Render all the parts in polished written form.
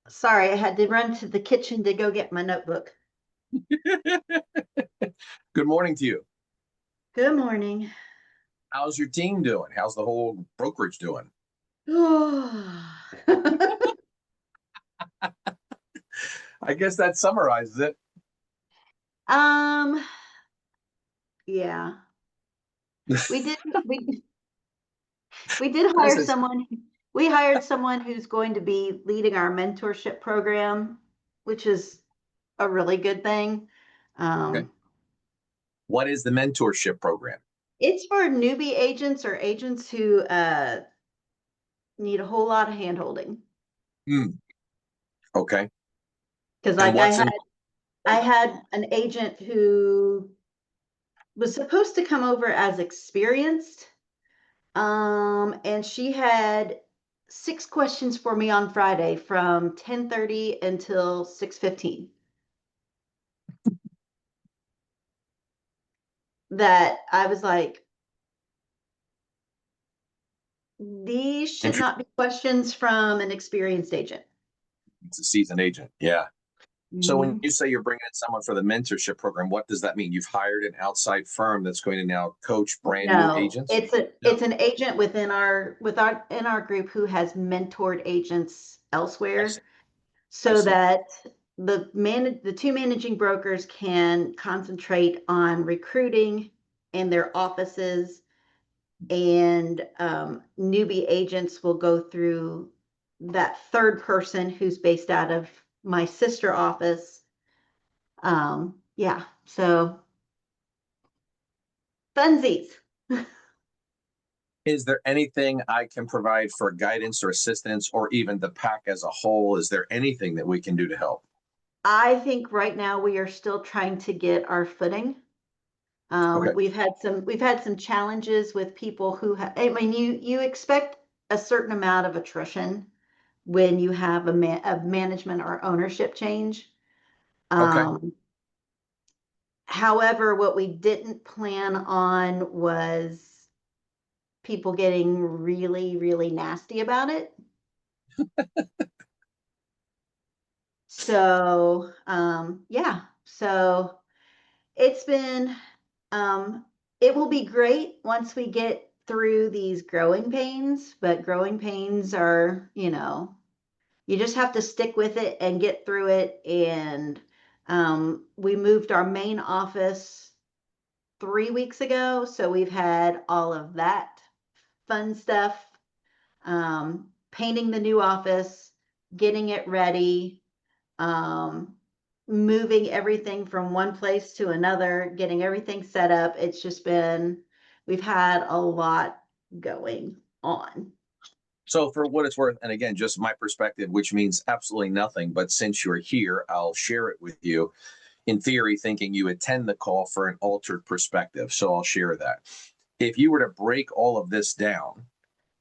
Sorry, I had to run to the kitchen to go get my notebook. Good morning to you. Good morning. How's your team doing? How's the whole brokerage doing? I guess that summarizes it. Um, yeah. We did we we did This hire is someone. We hired someone who's going to be leading our mentorship program, which is a really good thing. okay. Um, What is the mentorship program? it's for newbie agents or agents who need a whole lot of hand holding. Hmm. Okay. Because And like what's in I had an agent who was supposed to come over as experienced. And she had 6 questions for me on Friday from 10:30 until 6:15 that I was like, these should entry? not be questions from an experienced agent. It's a seasoned agent. Yeah. So when Mhm. you say you're bringing in someone for the mentorship program, what does that mean? You've hired an outside firm that's going to now coach brand new No, agents? No. it's an agent within our in our group who has mentored agents I elsewhere see. I so see. that the two managing brokers can concentrate on recruiting in their offices, and newbie agents will go through that third person who's based out of my sister office. Yeah, so funsies. Is there anything I can provide for guidance or assistance or even the pack as a whole? Is there anything that we can do to help? I think right now we are still trying to get our footing. Okay. We've had some challenges with people I mean, you expect a certain amount of attrition when you have a management or ownership change. Okay. Um, However, what we didn't plan on was people getting really, really nasty about it. So, yeah. So it's been, um, it will be great once we get through these growing pains, but growing pains are, you just have to stick with it and get through it. And we moved our main office 3 weeks ago. So we've had all of that fun stuff, painting the new office, getting it ready, um, moving everything from one place to another, getting everything set up. We've had a lot going on. So, for what it's worth, and again, just my perspective, which means absolutely nothing, but since you're here, I'll share it with you. In theory, thinking you attend the call for an altered perspective. So, I'll share that. If you were to break all of this down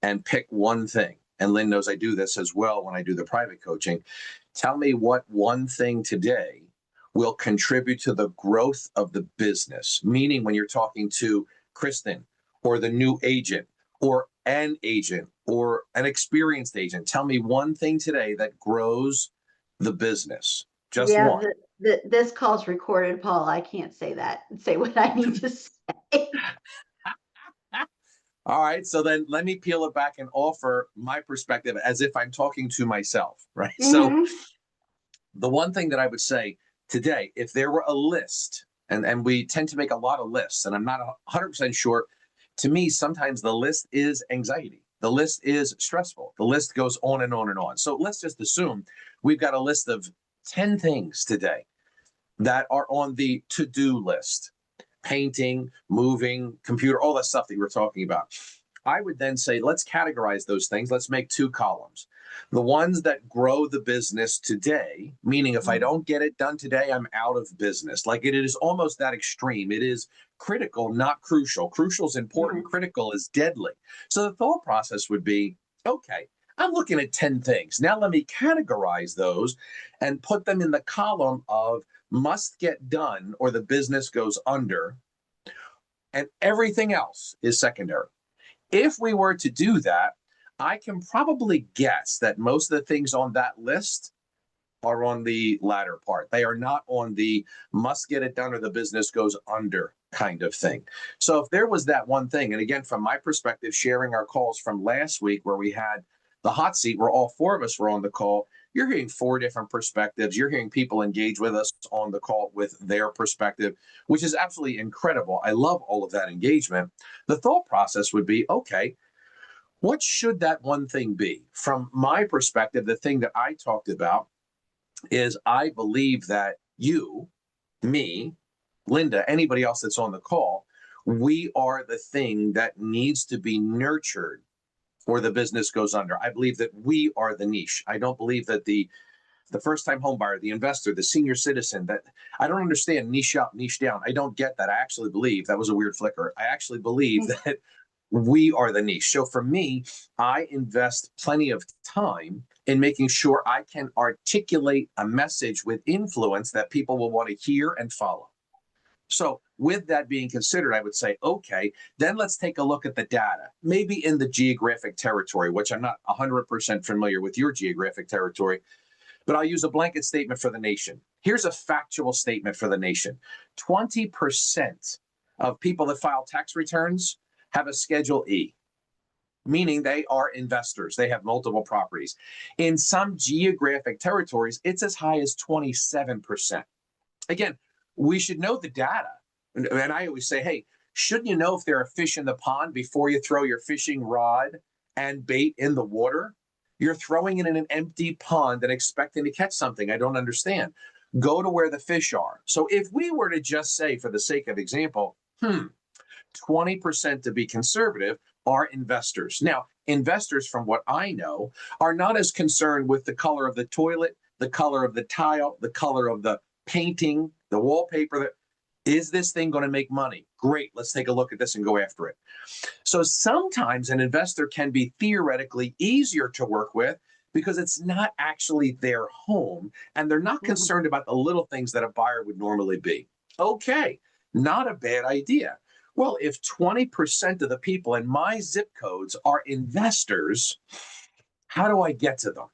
and pick one thing, and Lynn knows I do this as well when I do the private coaching, tell me what one thing today will contribute to the growth of the business. Meaning, when you're talking to Kristen or the new agent or an agent or an experienced agent, tell me one thing today that grows the business. Just Yeah, one. this call's recorded, Paul. I can't say that. Say what I need to say. All right. So then let me peel it back and offer my perspective as if I'm talking to myself, right? So Hmm. the one thing that I would say today, if there were a list, and we tend to make a lot of lists, and I'm not 100% sure. To me, sometimes the list is anxiety. The list is stressful. The list goes on and on and on. So let's just assume we've got a list of 10 things today that are on the to do list: painting, moving, computer, all that stuff that you were talking about. I would then say, let's categorize those things. Let's make two columns. The ones that grow the business today, meaning if I don't get it done today, I'm out of business. Like it is almost that extreme. It is critical, not crucial. Crucial is important, Hmm. critical is deadly. So the thought process would be, okay, I'm looking at 10 things. Now let me categorize those and put them in the column of must get done or the business goes under, and everything else is secondary. If we were to do that, I can probably guess that most of the things on that list are on the latter part. They are not on the must get it done or the business goes under kind of thing. So if there was that one thing, and again, from my perspective, sharing our calls from last week where we had the hot seat where all four of us were on the call, you're hearing four different perspectives. You're hearing people engage with us on the call with their perspective, which is absolutely incredible. I love all of that engagement. The thought process would be, okay, what should that one thing be? From my perspective, the thing that I talked about is I believe that you, me, Linda, anybody else that's on the call, we are the thing that needs to be nurtured or the business goes under. I believe that we are the niche. I don't believe that the first time home buyer, the investor, the senior citizen, that I don't understand niche up, niche down. I don't get that. I actually believe that was a weird flicker. I actually believe that we are the niche. So for me, I invest plenty of time in making sure I can articulate a message with influence that people will want to hear and follow. So with that being considered, I would say, okay, then let's take a look at the data, maybe in the geographic territory, which I'm not 100% familiar with your geographic territory, but I'll use a blanket statement for the nation. Here's a factual statement for the nation. 20% of people that file tax returns have a Schedule E, meaning they are investors. They have multiple properties. In some geographic territories, it's as high as 27%. Again, we should know the data. And I always say, hey, shouldn't you know if there are fish in the pond before you throw your fishing rod and bait in the water? You're throwing it in an empty pond and expecting to catch something. I don't understand. Go to where the fish are. So if we were to just say, for the sake of example, 20% to be conservative are investors. Now, investors, from what I know, are not as concerned with the color of the toilet, the color of the tile, the color of the painting, the wallpaper. Is this thing going to make money? Great, let's take a look at this and go after it. So sometimes an investor can be theoretically easier to work with because it's not actually their home and they're not concerned about the little things that a buyer would normally be. Okay, not a bad idea. Well, if 20% of the people in my zip codes are investors, how do I get to them?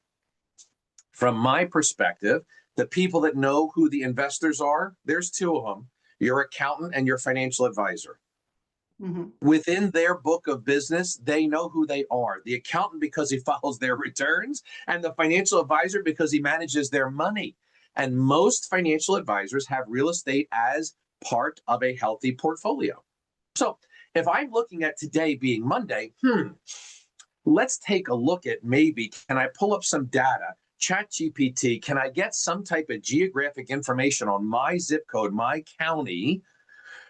From my perspective, the people that know who the investors are, there's two of them, your accountant and your financial advisor. Within their book of business, they know who they are. The accountant because he follows their returns, and the financial advisor because he manages their money. And most financial advisors have real estate as part of a healthy portfolio. So if I'm looking at today being Monday, let's take a look at maybe, can I pull up some data? ChatGPT, can I get some type of geographic information on my zip code, my county,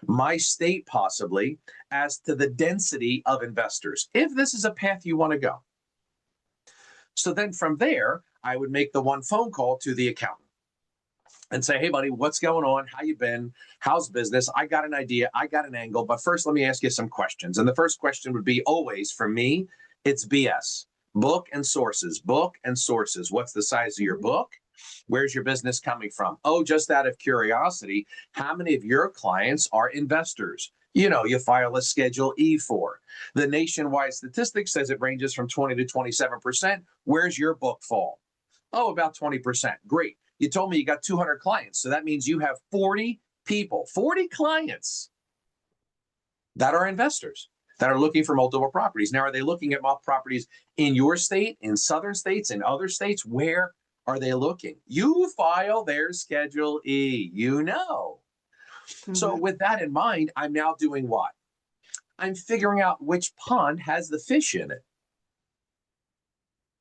my state possibly, as to the density of investors, if this is a path you want to go. So then from there, I would make the one phone call to the accountant and say, hey, buddy, what's going on? How you been? How's business? I got an idea. I got an angle. But first, let me ask you some questions. And the first question would be always, for me, it's BS. Book and sources. Book and sources. What's the size of your book? Where's your business coming from? Oh, just out of curiosity, how many of your clients are investors? You know, you file a Schedule E for. The nationwide statistic says it ranges from 20 to 27%. Where's your book fall? Oh, about 20%. Great. You told me you got 200 clients. So that means you have 40 people, 40 clients that are investors that are looking for multiple properties. Now, are they looking at properties in your state, in southern states, in other states? Where are they looking? You file their Schedule E, you know. So with that in mind, I'm now doing what? I'm figuring out which pond has the fish in it.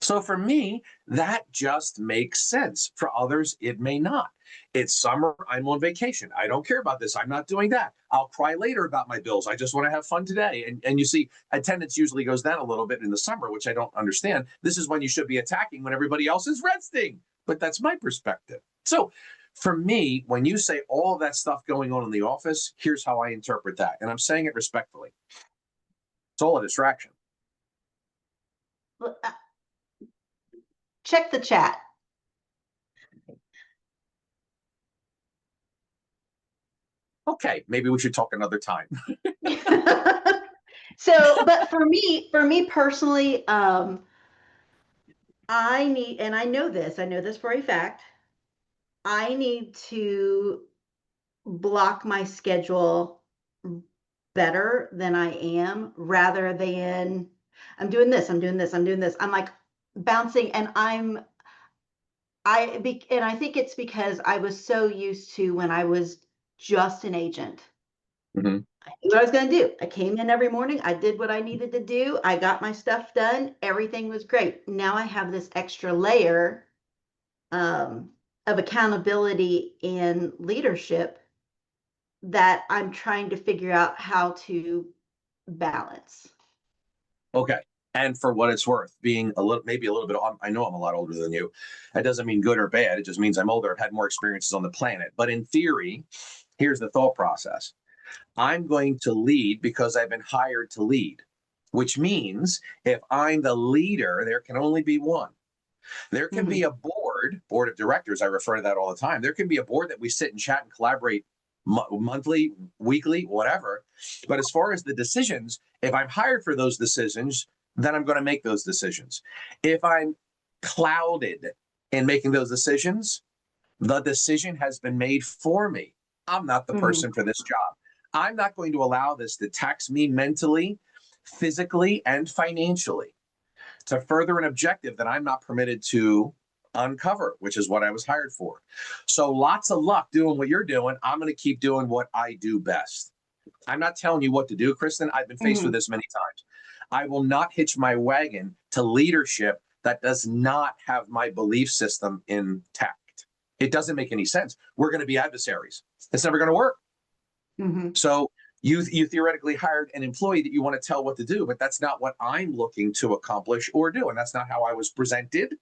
So for me, that just makes sense. For others, it may not. It's summer. I'm on vacation. I don't care about this. I'm not doing that. I'll cry later about my bills. I just want to have fun today. And you see, attendance usually goes down a little bit in the summer, which I don't understand. This is when you should be attacking when everybody else is resting. But that's my perspective. So for me, when you say all of that stuff going on in the office, here's how I interpret that. And I'm saying it respectfully. It's all a distraction. Check the chat. Okay, maybe we should talk another time. So, but for me personally, I know this for a fact. I need to block my schedule better than I am, rather than I'm doing this, I'm doing this, I'm doing this. I'm like bouncing, and and I think it's because I was so used to when I was just an agent. Mhm. I knew what I was going to do. I came in every morning. I did what I needed to do. I got my stuff done. Everything was great. Now I have this extra layer um, of accountability and leadership that I'm trying to figure out how to balance. Okay. And for what it's worth, being a little, maybe a little bit, I know I'm a lot older than you. That doesn't mean good or bad. It just means I'm older. I've had more experiences on the planet. But in theory, here's the thought process. I'm going to lead because I've been hired to lead, which means if I'm the leader, there can only be one. There can be Mhm, a board of directors. I refer to that all the time. There can be a board that we sit and chat and collaborate monthly, weekly, whatever. But as far as the decisions, if I'm hired for those decisions, then I'm going to make those decisions. If I'm clouded in making those decisions, the decision has been made for me. I'm not the mhm, person for this job. I'm not going to allow this to tax me mentally, physically, and financially to further an objective that I'm not permitted to uncover, which is what I was hired for. So lots of luck doing what you're doing. I'm going to keep doing what I do best. I'm not telling you what to do, Kristen. I've been faced with mhm, this many times. I will not hitch my wagon to leadership that does not have my belief system intact. It doesn't make any sense. We're going to be adversaries. It's never going to work. mhm, So you theoretically hired an employee that you want to tell what to do, but that's not what I'm looking to accomplish or do, and that's not how I was presented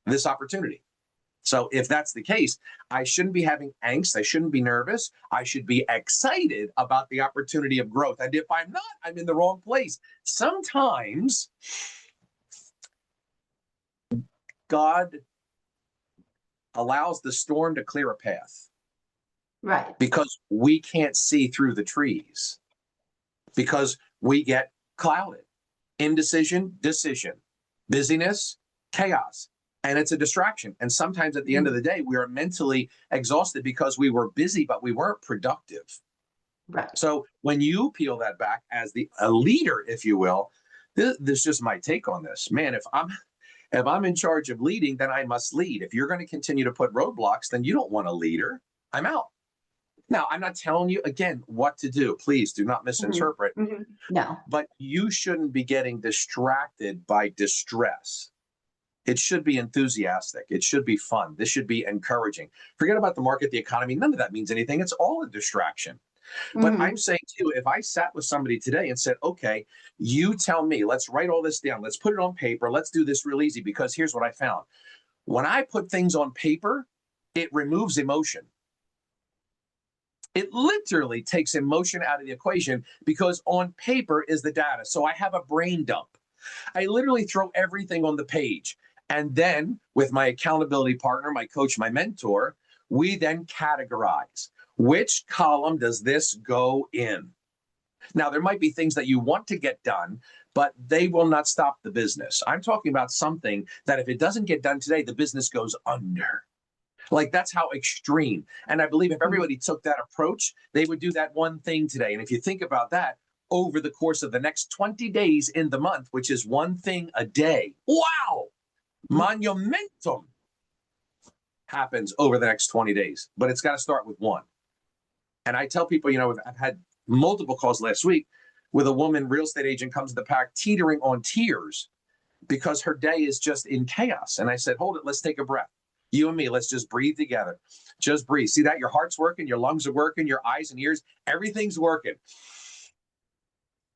this opportunity. So if that's the case, I shouldn't be having angst. I shouldn't be nervous. I should be excited about the opportunity of growth. And if I'm not, I'm in the wrong place. Sometimes God allows the storm to clear a path right. because we can't see through the trees, because we get clouded. Indecision, decision, busyness, chaos. And it's a distraction. And sometimes at the end of Mhm, the day, we are mentally exhausted because we were busy, but we weren't productive. right. So when you peel that back as a leader, if you will, this is just my take on this. Man, if I'm in charge of leading, then I must lead. If you're going to continue to put roadblocks, then you don't want a leader. I'm out. Now, I'm not telling you again what to do. Please do not Mhm, misinterpret, mhm. No. but you shouldn't be getting distracted by distress. It should be enthusiastic. It should be fun. This should be encouraging. Forget about the market, the economy. None of that means anything. It's all a distraction. But I'm Mhm, saying to you, if I sat with somebody today and said, okay, you tell me, let's write all this down. Let's put it on paper. Let's do this real easy because here's what I found. When I put things on paper, it removes emotion. It literally takes emotion out of the equation because on paper is the data. So I have a brain dump. I literally throw everything on the page. And then with my accountability partner, my coach, my mentor, we then categorize which column does this go in? Now, there might be things that you want to get done, but they will not stop the business. I'm talking about something that if it doesn't get done today, the business goes under. Like that's how extreme. And I believe if mhm. everybody took that approach, they would do that one thing today. And if you think about that over the course of the next 20 days in the month, which is one thing a day, wow, monumentum happens over the next 20 days. But it's got to start with one. And I tell people, I've had multiple calls last week with a woman, real estate agent, comes to the pack teetering on tears because her day is just in chaos. And I said, hold it, let's take a breath. You and me, let's just breathe together. Just breathe. See that? Your heart's working, your lungs are working, your eyes and ears, everything's working.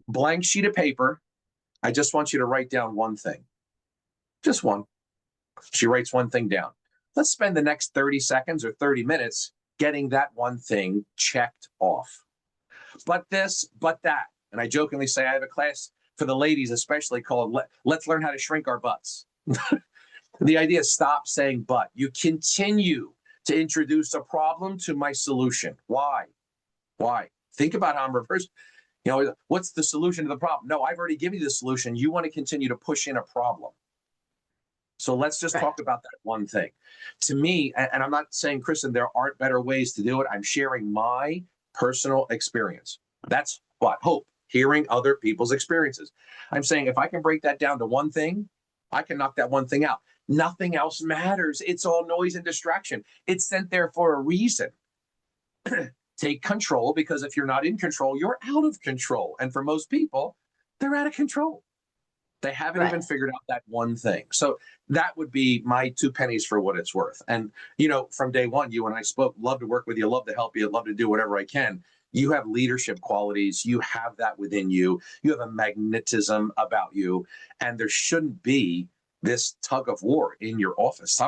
Blank sheet of paper. I just want you to write down one thing. Just one. She writes one thing down. Let's spend the next 30 seconds or 30 minutes getting that one thing checked off. But this, but that. And I jokingly say I have a class for the ladies, especially called Let's Learn How to Shrink Our Butts. The idea is stop saying but. You continue to introduce a problem to my solution. Why? Why? Think about how I'm reversed. What's the solution to the problem? No, I've already given you the solution. You want to continue to push in a problem. So let's just Right. talk about that one thing. To me, and I'm not saying, Kristen, there aren't better ways to do it. I'm sharing my personal experience. That's what hope, hearing other people's experiences. I'm saying if I can break that down to one thing, I can knock that one thing out. Nothing else matters. It's all noise and distraction. It's sent there for a reason. Take control, because if you're not in control, you're out of control. And for most people, they're out of control. They haven't Right. even figured out that one thing. So that would be my 2 pennies for what it's worth. And, from day one, you and I spoke, love to work with you, love to help you, love to do whatever I can. You have leadership qualities. You have that within you. You have a magnetism about you. And there shouldn't be this tug of war in your office.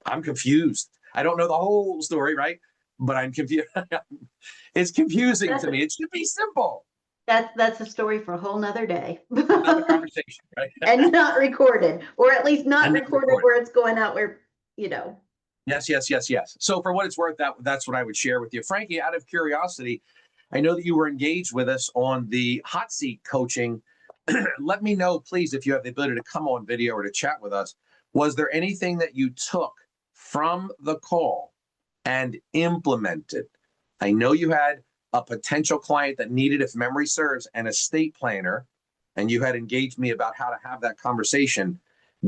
I'm confused. I don't know the whole story, right? But I'm confused. It's confusing to me. It should be simple. That's a story for a whole nother day. Another conversation, right? And not recorded, or at least not And not recorded recorded. where it's going out where, you know. Yes, yes, yes, yes. So for what it's worth, that's what I would share with you. Frankie, out of curiosity, I know that you were engaged with us on the hot seat coaching. Let me know, please, if you have the ability to come on video or to chat with us. Was there anything that you took from the call and implemented? I know you had a potential client that needed, if memory serves, an estate planner, and you had engaged me about how to have that conversation.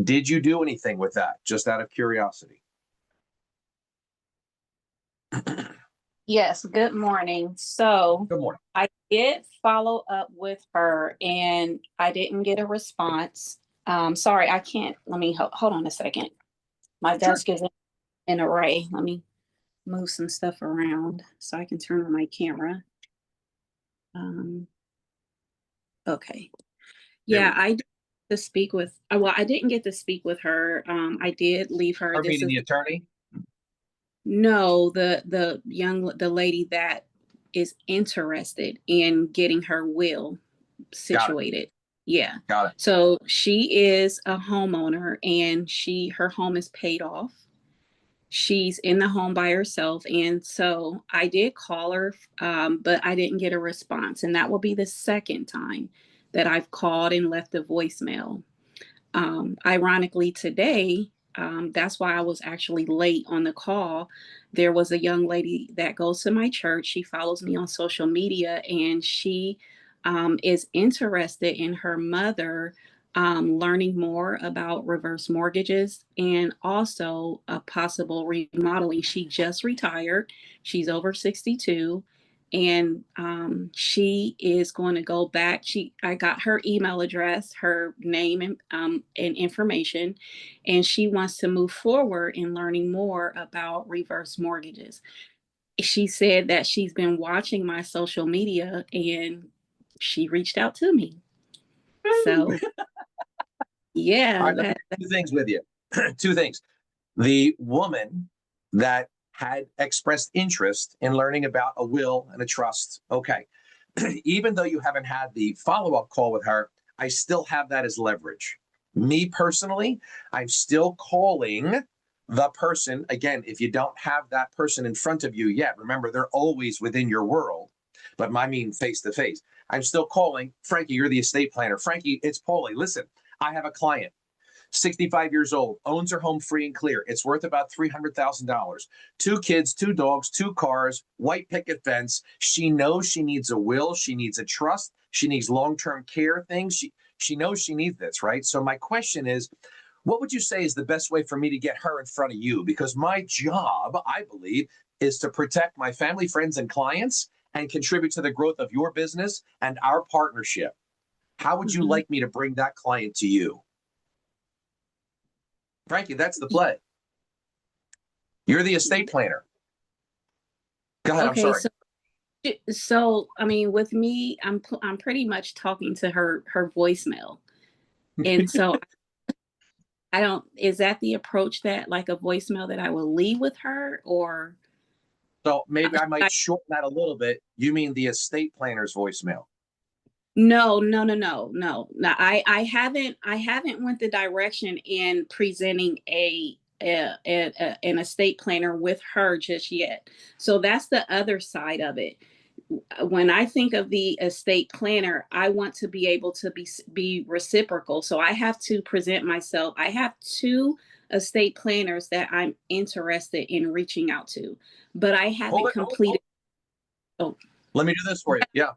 Did you do anything with that, just out of curiosity? Yes, good morning. So Good morning. I did follow up with her and I didn't get a response. Sorry, I can't, let me hold on a second. My Sure. desk is in array. Let me move some stuff around so I can turn on my camera. Okay. Yeah, I did to speak with, well, I didn't get to speak with her. I did leave her. Or This meeting is the attorney? No, the lady that is interested in getting her will Got it. situated. Yeah. Got it. So she is a homeowner and her home is paid off. She's in the home by herself. And so I did call her, but I didn't get a response. And that will be the second time that I've called and left a voicemail. Ironically, today, that's why I was actually late on the call. There was a young lady that goes to my church. She follows me on social media, and she is interested in her mother learning more about reverse mortgages and also a possible remodeling. She just retired. She's over 62 and she is going to go back. I got her email address, her name, and information, and she wants to move forward in learning more about reverse mortgages. She said that she's been watching my social media and she reached out to me. So yeah, All right, let me do 2 things with you. 2 things. The woman that had expressed interest in learning about a will and a trust. Okay. Even though you haven't had the follow-up call with her, I still have that as leverage. Me personally, I'm still calling the person. Again, if you don't have that person in front of you yet, remember, they're always within your world, but I mean face to face. I'm still calling. Frankie, you're the estate planner. Frankie, it's Paulie. Listen, I have a client. 65 years old, owns her home free and clear. It's worth about $300,000. 2 kids, 2 dogs, 2 cars, white picket fence. She knows she needs a will. She needs a trust. She needs long-term care things. She knows she needs this, right? So my question is, what would you say is the best way for me to get her in front of you? Because my job, I believe, is to protect my family, friends, and clients and contribute to the growth of your business and our partnership. How would you like me to bring that client to you? Frankie, that's the play. You're the estate planner. Go ahead. Okay, I'm sorry. so I mean, with me, I'm pretty much talking to her voicemail, and so I don't. Is that the approach that like a voicemail that I will leave with her, or? So maybe I might shorten that a little bit. You mean the estate planner's voicemail? No. No, I haven't went the direction in presenting an estate planner with her just yet. So that's the other side of it. when I think of the estate planner, I want to be able to be reciprocal. So I have to present myself. I have two estate planners that I'm interested in reaching out to, but I Hold haven't it. completed. Oh, Let me do this for you. Yeah.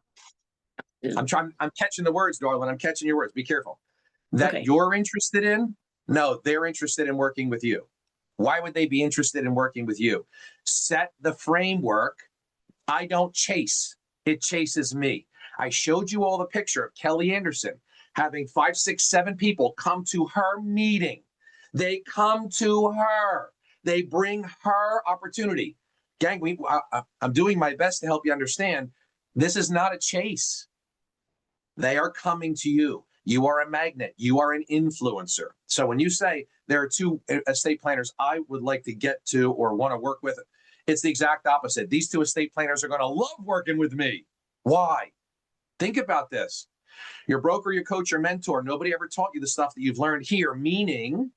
I'm catching the words, darling. I'm catching your words. Be careful. That okay. you're interested in? No, they're interested in working with you. Why would they be interested in working with you? Set the framework. I don't chase. It chases me. I showed you all the picture of Kelly Anderson having 5, 6, 7 people come to her meeting. They come to her. They bring her opportunity. Gang, I'm doing my best to help you understand. This is not a chase. They are coming to you. You are a magnet. You are an influencer. So when you say there are 2 estate planners I would like to get to or want to work with, it's the exact opposite. These 2 estate planners are going to love working with me. Why? Think about this. Your broker, your coach, your mentor, nobody ever taught you the stuff that you've learned here, meaning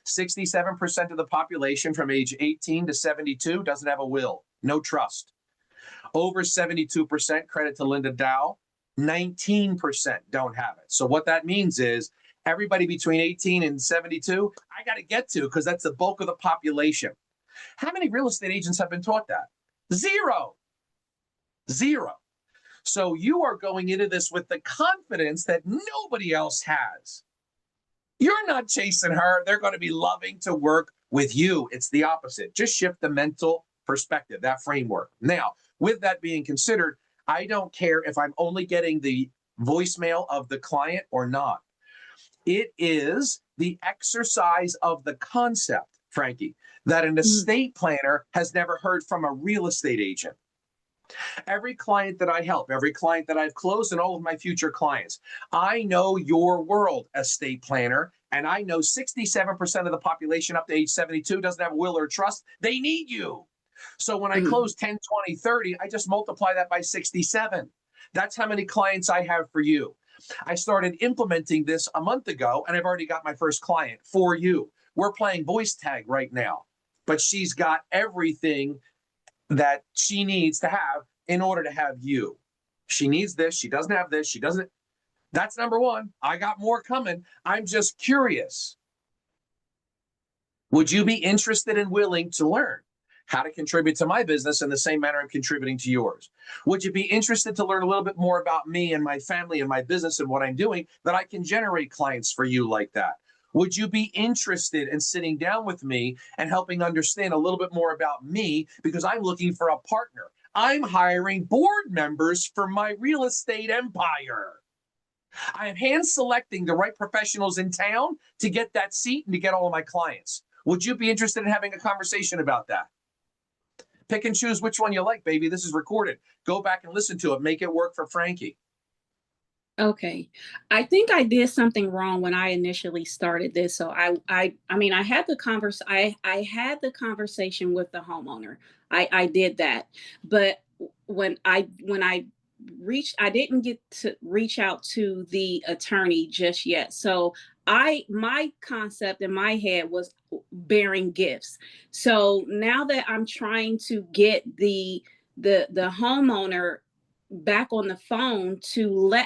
67% of the population from age 18 to 72 doesn't have a will, no trust. Over 72%, credit to Linda Dow, 19% don't have it. So what that means is everybody between 18 and 72, I got to get to because that's the bulk of the population. How many real estate agents have been taught that? Zero. So you are going into this with the confidence that nobody else has. You're not chasing her. They're going to be loving to work with you. It's the opposite. Just shift the mental perspective, that framework. Now, with that being considered, I don't care if I'm only getting the voicemail of the client or not. It is the exercise of the concept, Frankie, that an estate planner has never heard from a real estate agent. Every client that I help, every client that I've closed, and all of my future clients, I know your world, estate planner, and I know 67% of the population up to age 72 doesn't have a will or trust. They need you. So when I close 10, 20, 30, I just multiply that by 67. That's how many clients I have for you. I started implementing this a month ago, and I've already got my first client for you. We're playing voice tag right now, but she's got everything that she needs to have in order to have you. She needs this. She doesn't have this. She doesn't. That's number one. I got more coming. I'm just curious. Would you be interested and willing to learn how to contribute to my business in the same manner I'm contributing to yours? Would you be interested to learn a little bit more about me and my family and my business and what I'm doing that I can generate clients for you like that? Would you be interested in sitting down with me and helping understand a little bit more about me because I'm looking for a partner? I'm hiring board members for my real estate empire. I'm hand selecting the right professionals in town to get that seat and to get all of my clients. Would you be interested in having a conversation about that? Pick and choose which one you like, baby. This is recorded. Go back and listen to it. Make it work for Frankie. Okay. I think I did something wrong when I initially started this. So I mean, I had the I had the conversation with the homeowner. I did that. But when I reached, I didn't get to reach out to the attorney just yet. So my concept in my head was bearing gifts. So now that I'm trying to get the homeowner back on the phone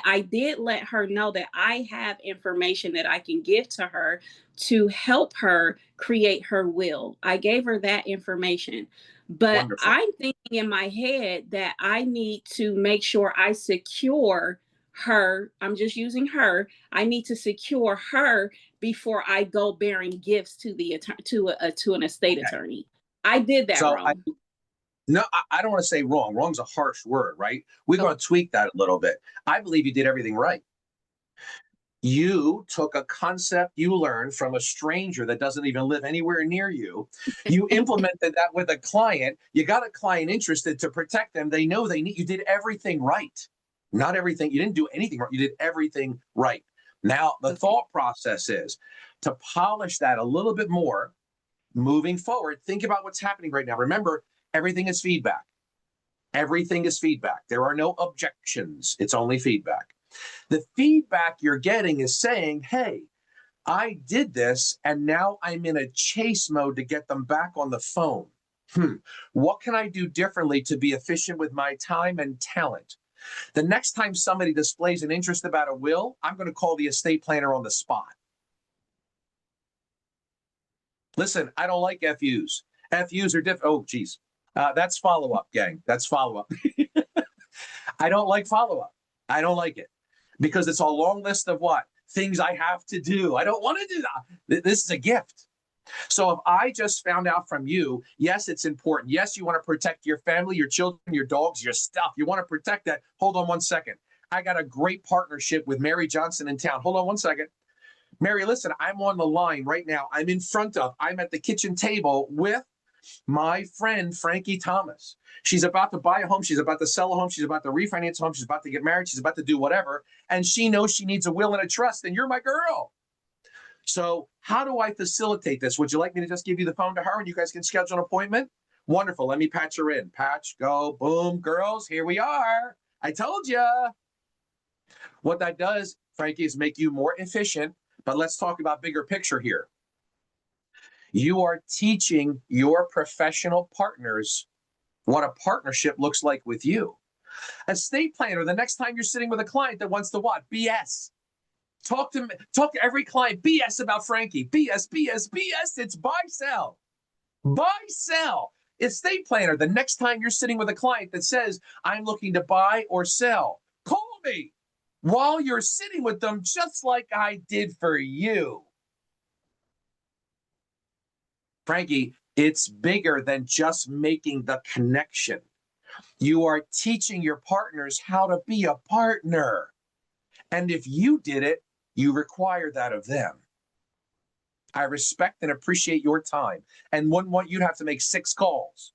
I did let her know that I have information that I can give to her to help her create her will. I gave her that information. But Wonderful. I'm thinking in my head that I need to make sure I secure her. I'm just using her. I need to secure her before I go bearing gifts to the attorney to an estate attorney. I did that So wrong. No, I don't want to say wrong. Wrong's a harsh word, right? We're going to tweak that a little bit. I believe you did everything right. You took a concept you learned from a stranger that doesn't even live anywhere near you. You implemented that with a client. You got a client interested to protect them. They know they need, you did everything right. Not everything, you didn't do anything wrong. You did everything right. Now, the thought process is to polish that a little bit more moving forward. Think about what's happening right now. Remember, everything is feedback. Everything is feedback. There are no objections. It's only feedback. The feedback you're getting is saying, hey, I did this and now I'm in a chase mode to get them back on the phone. What can I do differently to be efficient with my time and talent? The next time somebody displays an interest about a will, I'm going to call the estate planner on the spot. Listen, I don't like FUs. FUs are different. Oh, geez. That's follow up, gang. That's follow up. I don't like follow up. I don't like it because it's a long list of what? Things I have to do. I don't want to do that. This is a gift. So if I just found out from you, yes, it's important. Yes, you want to protect your family, your children, your dogs, your stuff. You want to protect that. Hold on one second. I got a great partnership with Mary Johnson in town. Hold on one second. Mary, listen, I'm on the line right now. I'm at the kitchen table with my friend, Frankie Thomas. She's about to buy a home. She's about to sell a home. She's about to refinance a home. She's about to get married. She's about to do whatever. And she knows she needs a will and a trust. And you're my girl. So how do I facilitate this? Would you like me to just give you the phone to her and you guys can schedule an appointment? Wonderful. Let me patch her in. Patch, go, boom, girls, here we are. I told you. What that does, Frankie, is make you more efficient. But let's talk about bigger picture here. You are teaching your professional partners what a partnership looks like with you. Estate planner, the next time you're sitting with a client that wants to what? BS. Talk to every client, BS about Frankie. BS, BS, BS. It's buy, sell. Buy, sell. Estate planner, the next time you're sitting with a client that says, I'm looking to buy or sell, call me while you're sitting with them, just like I did for you. Frankie, it's bigger than just making the connection. You are teaching your partners how to be a partner. And if you did it, you require that of them. I respect and appreciate your time and wouldn't want you to have to make 6 calls.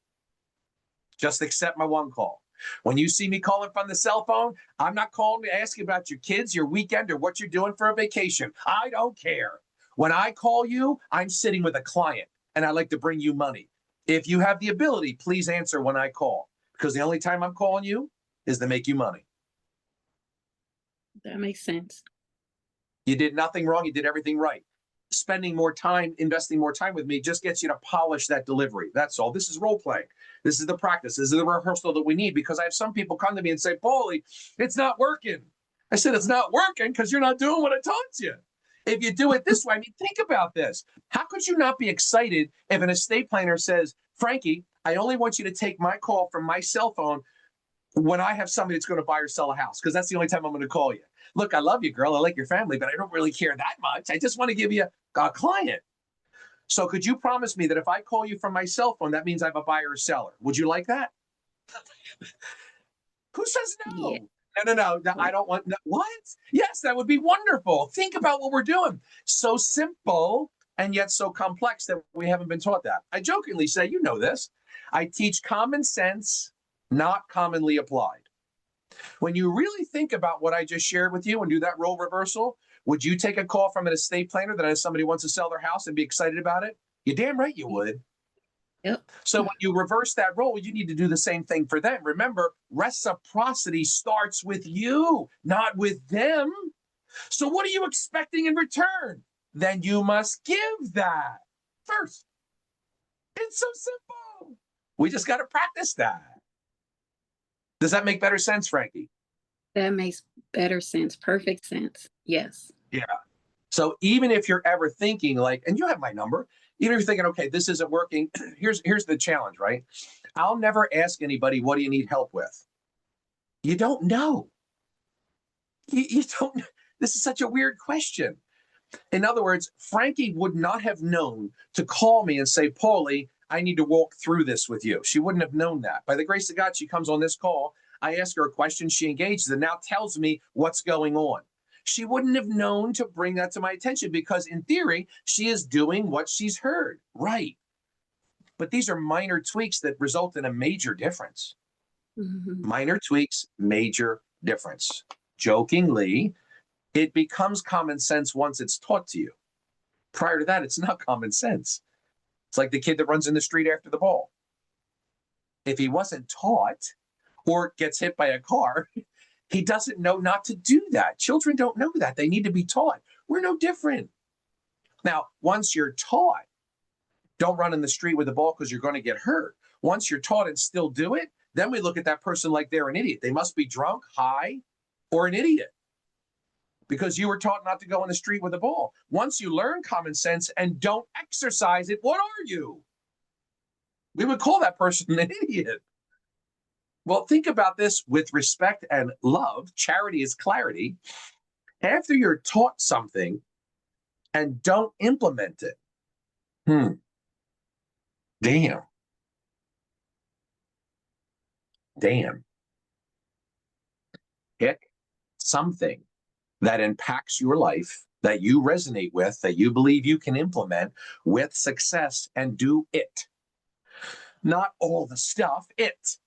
Just accept my 1 call. When you see me calling from the cell phone, I'm not calling to ask you about your kids, your weekend, or what you're doing for a vacation. I don't care. When I call you, I'm sitting with a client and I like to bring you money. If you have the ability, please answer when I call, because the only time I'm calling you is to make you money. That makes sense. You did nothing wrong. You did everything right. Spending more time, investing more time with me just gets you to polish that delivery. That's all. This is role playing. This is the practice. This is the rehearsal that we need, because I have some people come to me and say, Paulie, it's not working. I said, it's not working because you're not doing what I taught you. If you do it this way, I mean, think about this. How could you not be excited if an estate planner says, Frankie, I only want you to take my call from my cell phone when I have somebody that's going to buy or sell a house, because that's the only time I'm going to call you. Look, I love you, girl. I like your family, but I don't really care that much. I just want to give you a client. So could you promise me that if I call you from my cell phone, that means I have a buyer or seller? Would you like that? Who says no? Yeah. No, I don't want, no. What? Yes, that would be wonderful. Think about what we're doing. So simple and yet so complex that we haven't been taught that. I jokingly say, you know this, I teach common sense, not commonly applied. When you really think about what I just shared with you and do that role reversal, would you take a call from an estate planner that has somebody wants to sell their house and be excited about it? You're damn right you would. Yep. So when you reverse that role, you need to do the same thing for them. Remember, reciprocity starts with you, not with them. So what are you expecting in return? Then you must give that first. It's so simple. We just got to practice that. Does that make better sense, Frankie? That makes better sense. Perfect sense. Yes. Yeah. So even if you're ever thinking like, and you have my number, even if you're thinking, okay, this isn't working, here's the challenge, right? I'll never ask anybody, what do you need help with? You don't know. You don't. This is such a weird question. In other words, Frankie would not have known to call me and say, Paulie, I need to walk through this with you. She wouldn't have known that. By the grace of God, she comes on this call. I ask her a question, she engages and now tells me what's going on. She wouldn't have known to bring that to my attention because in theory, she is doing what she's heard. Right. But these are minor tweaks that result in a major difference. Mm-hmm. Minor tweaks, major difference. Jokingly, it becomes common sense once it's taught to you. Prior to that, it's not common sense. It's like the kid that runs in the street after the ball. If he wasn't taught or gets hit by a car, he doesn't know not to do that. Children don't know that. They need to be taught. We're no different. Now, once you're taught, don't run in the street with the ball because you're going to get hurt. Once you're taught and still do it, then we look at that person like they're an idiot. They must be drunk, high, or an idiot because you were taught not to go in the street with a ball. Once you learn common sense and don't exercise it, what are you? We would call that person an idiot. Well, think about this with respect and love. Charity is clarity. After you're taught something and don't implement it, damn. Pick something that impacts your life, that you resonate with, that you believe you can implement with success, and do it. Not all the stuff, it.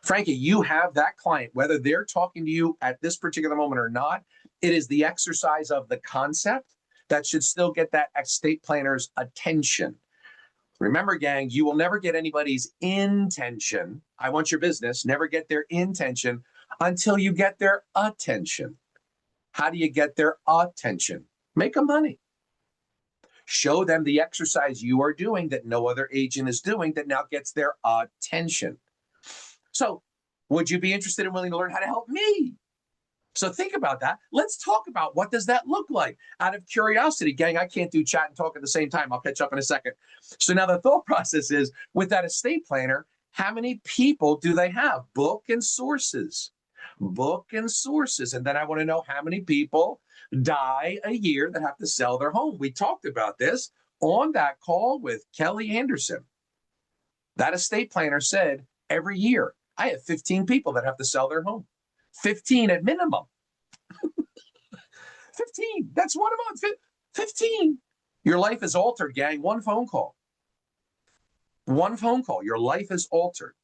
Frankie, you have that client, whether they're talking to you at this particular moment or not, it is the exercise of the concept that should still get that estate planner's attention. Remember, gang, you will never get anybody's intention. I want your business. Never get their intention until you get their attention. How do you get their attention? Make them money. Show them the exercise you are doing that no other agent is doing that now gets their attention. So would you be interested and willing to learn how to help me? So think about that. Let's talk about what does that look like out of curiosity. Gang, I can't do chat and talk at the same time. I'll catch up in a second. So now the thought process is with that estate planner, how many people do they have? Book and sources. And then I want to know how many people die a year that have to sell their home. We talked about this on that call with Kelly Anderson. That estate planner said every year, I have 15 people that have to sell their home. 15 at minimum. 15. That's one a month. 15. Your life is altered, gang. One phone call. Your life is altered.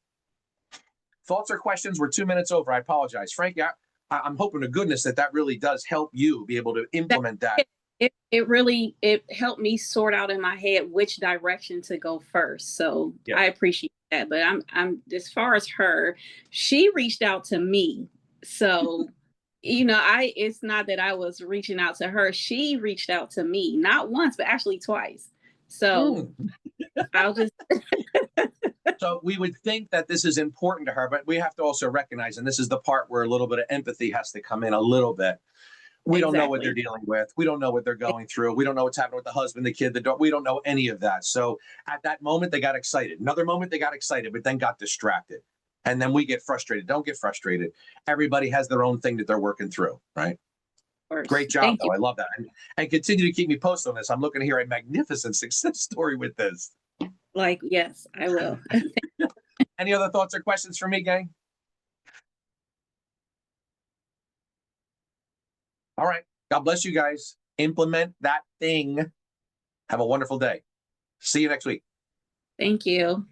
Thoughts or questions? We're 2 minutes over. I apologize. Frankie, I'm hoping to goodness that really does help you be able to implement that. It really helped me sort out in my head which direction to go first. So yeah. I appreciate that. But I'm as far as her, she reached out to me. So, it's not that I was reaching out to her. She reached out to me, not once, but actually twice. So I'll just. So we would think that this is important to her, but we have to also recognize, and this is the part where a little bit of empathy has to come in a little bit. We don't know what they're dealing with. We don't know what they're going through. We don't know what's happening with the husband, the kid, the dog. We don't know any of that. So at that moment, they got excited. Another moment, they got excited, but then got distracted. And then we get frustrated. Don't get frustrated. Everybody has their own thing that they're working through, right? Great job, though. I love that. And continue to keep me posted on this. I'm looking to hear a magnificent success story with this. Yes, I will. Any other thoughts or questions for me, gang? All right. God bless you guys. Implement that thing. Have a wonderful day. See you next week. Thank you.